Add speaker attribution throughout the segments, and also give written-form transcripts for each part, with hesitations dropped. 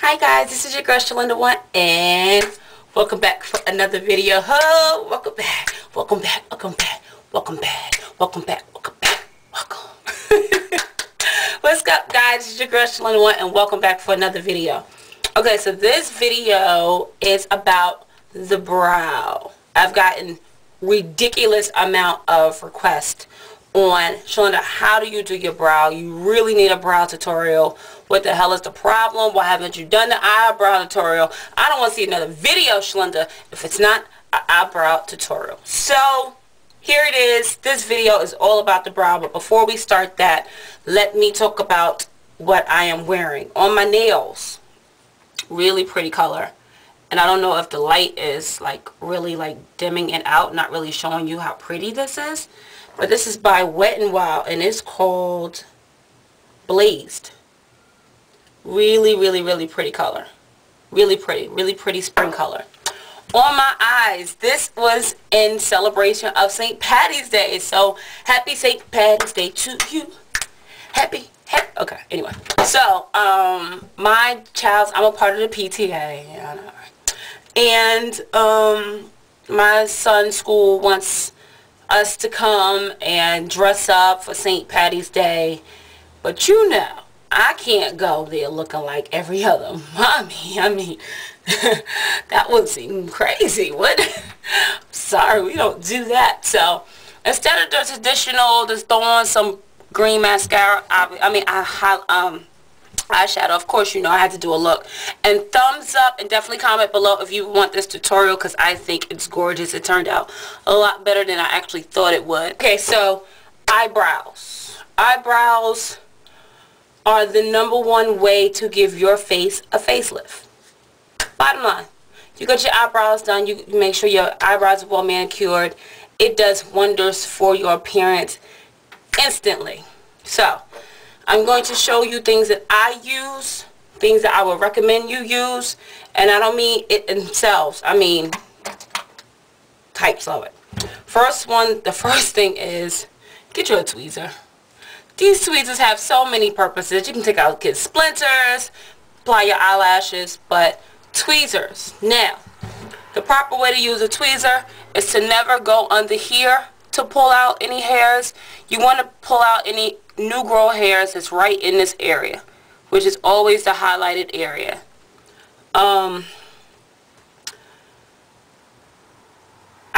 Speaker 1: Hi guys, this is your girl Shalinda1 and welcome back for another video. Oh, welcome back, welcome back, welcome back, welcome back, welcome back, welcome back, welcome. What's up guys, this is your girl Shalinda1 and welcome back for another video. Okay, so this video is about the brow. I've gotten ridiculous amount of requests on Shalinda, how do you do your brow? You really need a brow tutorial. What the hell is the problem? Why haven't you done the eyebrow tutorial? I don't want to see another video, Shalinda, if it's not an eyebrow tutorial. So here it is. This video is all about the brow, but before we start that, let me talk about what I am wearing on my nails. Really pretty color. And I don't know if the light is like really like dimming it out, not really showing you how pretty this is. But this is by Wet n Wild and it's called Blazed. Really, really, really pretty color. Really pretty spring color. On my eyes, this was in celebration of St. Patty's Day. So, happy St. Patty's Day to you. Happy. Okay, anyway. So, my child's, I'm a part of the PTA. Yeah, I know, right? And, my son's school wants us to come and dress up for St. Patty's Day. But you know, I can't go there looking like every other mommy. I mean, that would seem crazy. What? Sorry, we don't do that. So, instead of the traditional, just throw on some green mascara, eyeshadow. Of course, you know, I had to do a look. And thumbs up and definitely comment below if you want this tutorial because I think it's gorgeous. It turned out a lot better than I actually thought it would. Okay, so eyebrows. Eyebrows are the #1 way to give your face a facelift. Bottom line, you got your eyebrows done, you make sure your eyebrows are well manicured. It does wonders for your appearance instantly. So, I'm going to show you things that I use, things that I would recommend you use, and I don't mean it themselves, I mean types of it. The first thing is, get you a tweezer. These tweezers have so many purposes. You can take out kids' splinters, apply your eyelashes, but tweezers. Now, the proper way to use a tweezer is to never go under here to pull out any hairs. You want to pull out any new grow hairs that's right in this area, which is always the highlighted area. I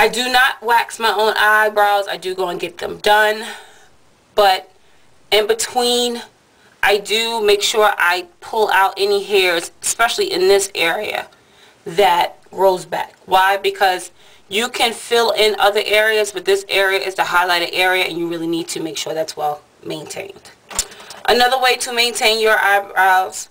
Speaker 1: do not wax my own eyebrows. I do go and get them done, but in between I do make sure I pull out any hairs, especially in this area, that grows back. Why? Because you can fill in other areas, but this area is the highlighted area and you really need to make sure that's well maintained. Another way to maintain your eyebrows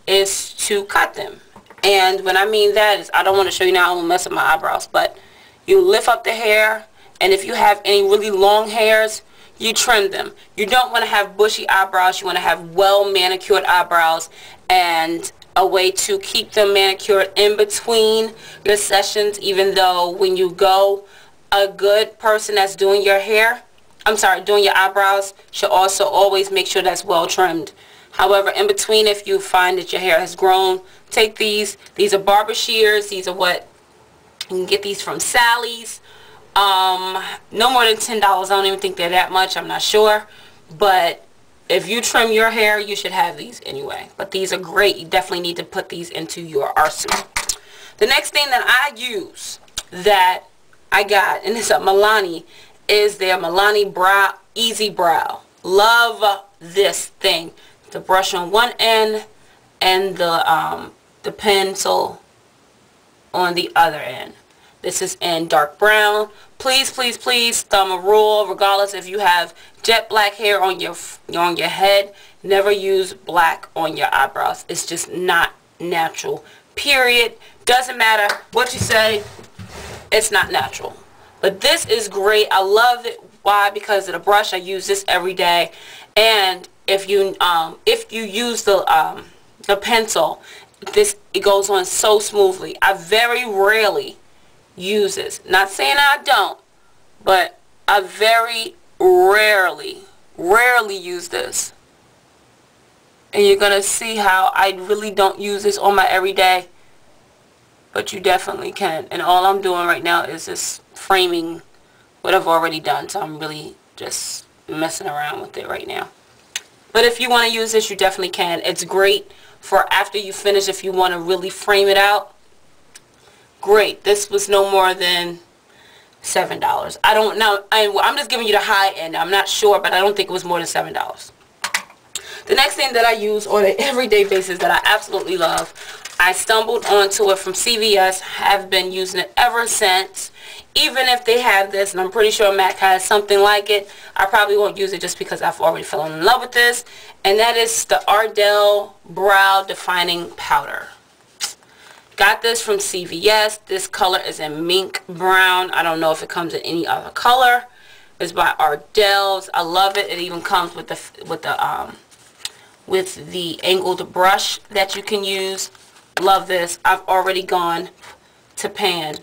Speaker 1: is to cut them. And when I mean that is, I don't want to show you now, I'm going to mess up my eyebrows, but you lift up the hair, and if you have any really long hairs, you trim them. You don't want to have bushy eyebrows. You want to have well manicured eyebrows, and a way to keep them manicured in between your sessions, even though when you go, a good person that's doing your hair, doing your eyebrows should also always make sure that's well trimmed. However, in between, if you find that your hair has grown, take these. These are barber shears. These are what you can get these from Sally's. No more than $10. I don't even think they're that much. I'm not sure. But if you trim your hair, you should have these anyway. But these are great. You definitely need to put these into your arsenal. The next thing that I use that I got, and it's a Milani, is their Milani Brow Easy Brow. Love this thing. The brush on one end and the pencil on the other end. This is in dark brown. Please, please, please, thumb a rule, regardless if you have jet black hair on your head, never use black on your eyebrows. It's just not natural. Period. Doesn't matter what you say, it's not natural. But this is great. I love it. Why? Because of the brush. I use this every day. And if you use the pencil, it goes on so smoothly. I very rarely use this. Not saying I don't, but I very rarely use this. And you're going to see how I really don't use this on my everyday. But you definitely can. And all I'm doing right now is just framing what I've already done. So I'm really just messing around with it right now. But if you want to use this, you definitely can. It's great for after you finish if you want to really frame it out. Great. This was no more than $7. I don't know. I'm just giving you the high end. I'm not sure, but I don't think it was more than $7. The next thing that I use on an everyday basis that I absolutely love, I stumbled onto it from CVS, have been using it ever since. Even if they have this, and I'm pretty sure MAC has something like it, I probably won't use it just because I've already fallen in love with this. And that is the Ardell Brow Defining Powder. Got this from CVS. This color is in mink brown. I don't know if it comes in any other color. It's by Ardell's. I love it. It even comes with the angled brush that you can use. Love this. I've already gone to pan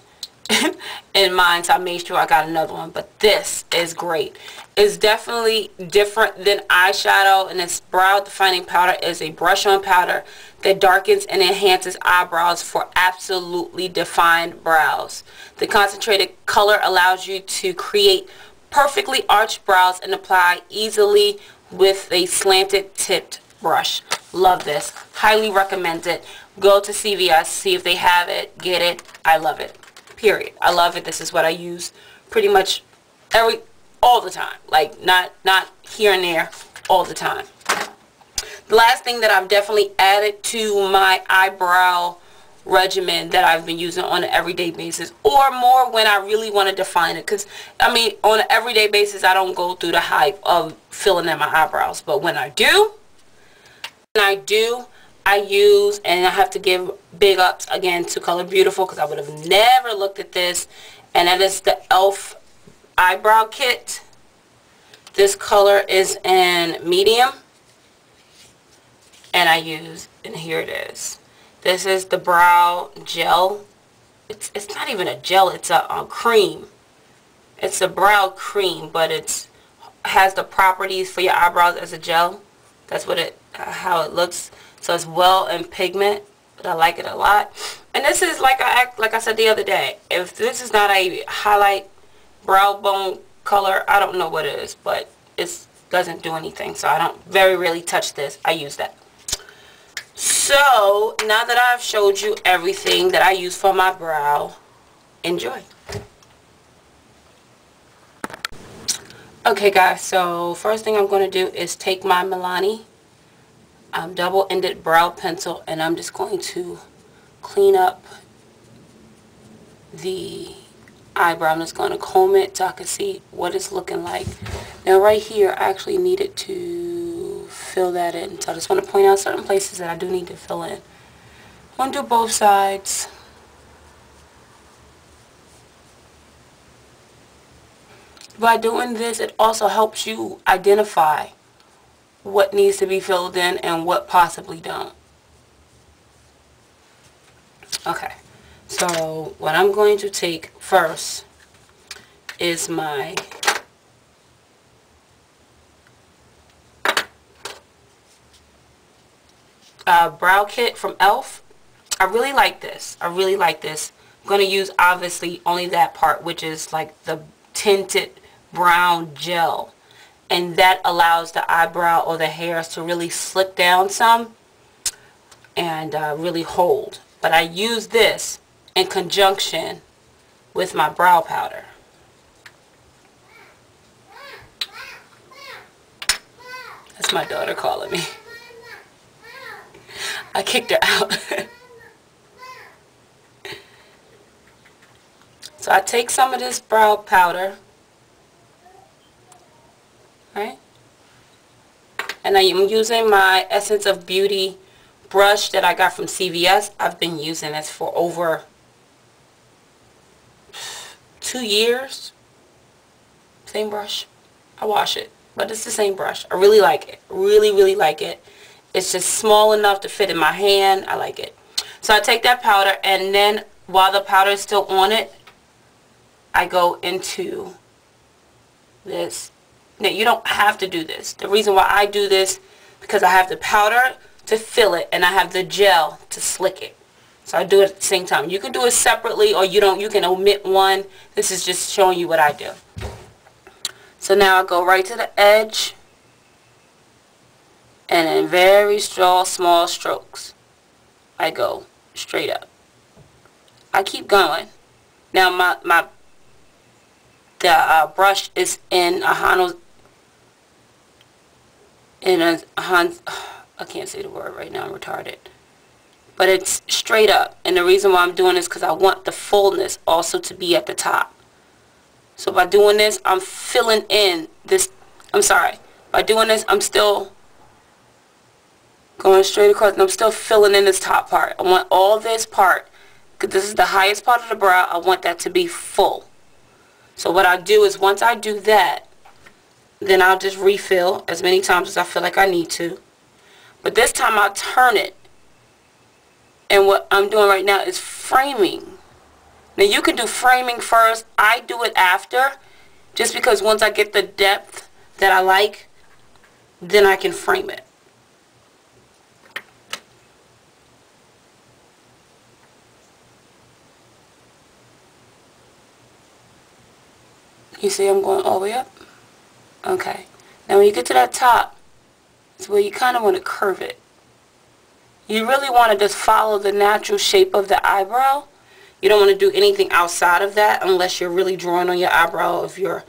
Speaker 1: in mine, so I made sure I got another one. But this is great. It's definitely different than eyeshadow, and this brow defining powder is a brush on powder that darkens and enhances eyebrows for absolutely defined brows. The concentrated color allows you to create perfectly arched brows and apply easily with a slanted tipped brush. Love this. Highly recommend it. Go to CVS, see if they have it, get it. I love it. Period. I love it. This is what I use pretty much all the time. Like not here and there, all the time. The last thing that I've definitely added to my eyebrow regimen that I've been using on an everyday basis, or more when I really want to define it, because I mean on an everyday basis I don't go through the hype of filling in my eyebrows, but when I do, I use, and I have to give big ups again to Color Beautiful, because I would have never looked at this, and that is the e.l.f. eyebrow kit. This color is in medium, and and here it is. This is the brow gel. It's not even a gel, it's a cream. It's a brow cream, but it has the properties for your eyebrows as a gel. That's what how it looks. So it's well in pigment, but I like it a lot. And this is like I said the other day, if this is not a highlight brow bone color, I don't know what it is, but it doesn't do anything. So I don't very rarely touch this. I use that. So now that I've showed you everything that I use for my brow, enjoy. Okay guys, so first thing I'm going to do is take my Milani double-ended brow pencil, and I'm just going to clean up the eyebrow. I'm just going to comb it so I can see what it's looking like. Now right here I actually needed to fill that in, so I just want to point out certain places that I do need to fill in. I'm going to do both sides. By doing this, it also helps you identify what needs to be filled in and what possibly don't. Okay, so what I'm going to take first is my brow kit from e.l.f. I really like this. I really like this. I'm going to use obviously only that part, which is like the tinted brown gel, and that allows the eyebrow or the hairs to really slick down some and really hold. But I use this in conjunction with my brow powder. That's my daughter calling me. I kicked her out. So I take some of this brow powder, right? And I am using my Essence of Beauty brush that I got from CVS. I've been using this for over 2 years. Same brush. I wash it, but it's the same brush. I really like it. Really, really like it. It's just small enough to fit in my hand. I like it. So I take that powder, and then while the powder is still on it, I go into this. Now, you don't have to do this. The reason why I do this, because I have the powder to fill it and I have the gel to slick it. So I do it at the same time. You can do it separately, or you can omit one. This is just showing you what I do. So now I go right to the edge, and in very small strokes, I go straight up. I keep going. Now the brush is in a I can't say the word right now, I'm retarded. But it's straight up, and the reason why I'm doing this is because I want the fullness also to be at the top. So by doing this, I'm filling in this, by doing this, I'm still going straight across, and I'm still filling in this top part. I want all this part, because this is the highest part of the brow, I want that to be full. So what I do is, once I do that, then I'll just refill as many times as I feel like I need to. But this time I'll turn it. And what I'm doing right now is framing. Now you can do framing first. I do it after, just because once I get the depth that I like, then I can frame it. You see I'm going all the way up? Okay. Now when you get to that top, it's where you kind of want to curve it. You really want to just follow the natural shape of the eyebrow. You don't want to do anything outside of that unless you're really drawing on your eyebrow. If you're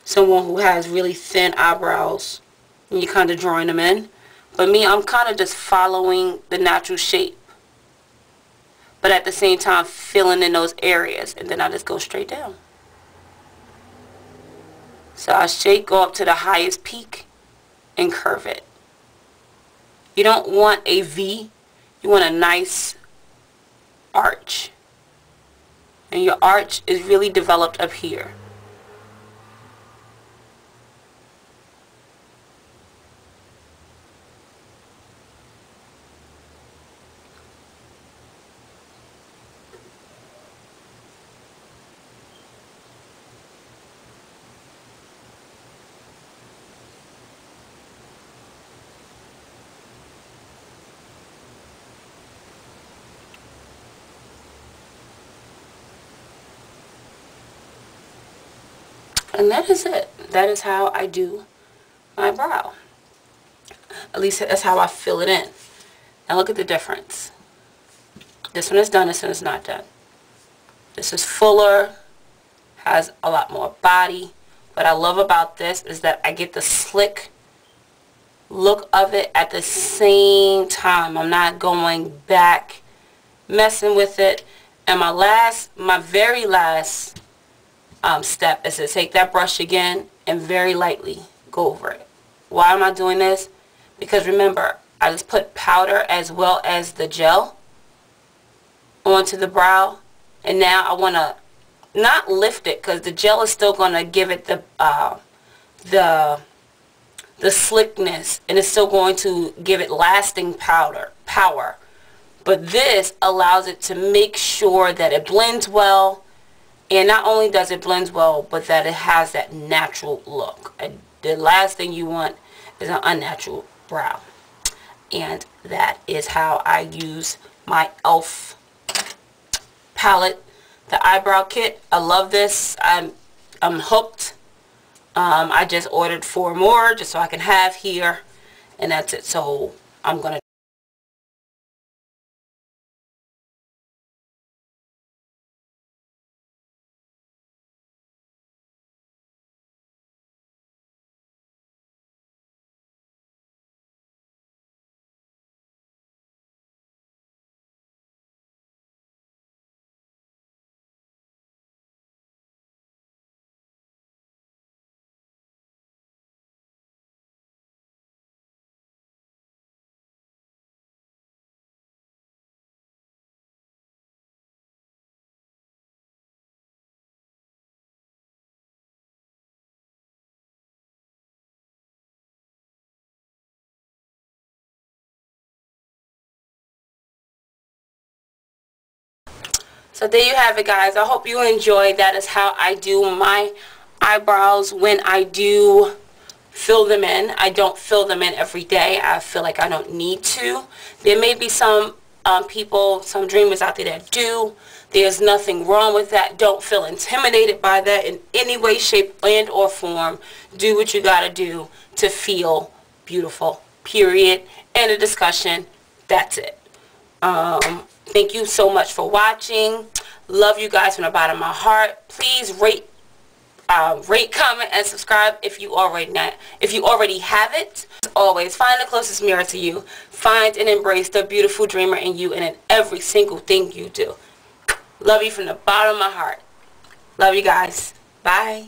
Speaker 1: someone who has really thin eyebrows and you're kind of drawing them in. But me, I'm kind of just following the natural shape. But at the same time filling in those areas. And then I just go straight down. So I go up to the highest peak and curve it. You don't want a V. You want a nice arch. And your arch is really developed up here. And that is it. That is how I do my brow. At least that's how I fill it in. Now look at the difference. This one is done, this one is not done. This is fuller, has a lot more body. What I love about this is that I get the slick look of it at the same time. I'm not going back, messing with it. And my very last step is to take that brush again and very lightly go over it. Why am I doing this? Because remember, I just put powder as well as the gel onto the brow, and now I want to not lift it because the gel is still going to give it the slickness, and it's still going to give it lasting power. But this allows it to make sure that it blends well. And not only does it blend well, but that it has that natural look. And the last thing you want is an unnatural brow. And that is how I use my e.l.f. palette, the eyebrow kit. I love this. I'm hooked. I just ordered 4 more just so I can have here. And that's it. So I'm going to So there you have it, guys. I hope you enjoyed. That is how I do my eyebrows when I do fill them in. I don't fill them in every day. I feel like I don't need to. There may be some people, some dreamers out there that do. There's nothing wrong with that. Don't feel intimidated by that in any way, shape, and or form. Do what you gotta do to feel beautiful. Period. End of discussion. That's it. Thank you so much for watching. Love you guys from the bottom of my heart. Please rate, comment, and subscribe if you already have it. As always, find the closest mirror to you. Find and embrace the beautiful dreamer in you and in every single thing you do. Love you from the bottom of my heart. Love you guys. Bye.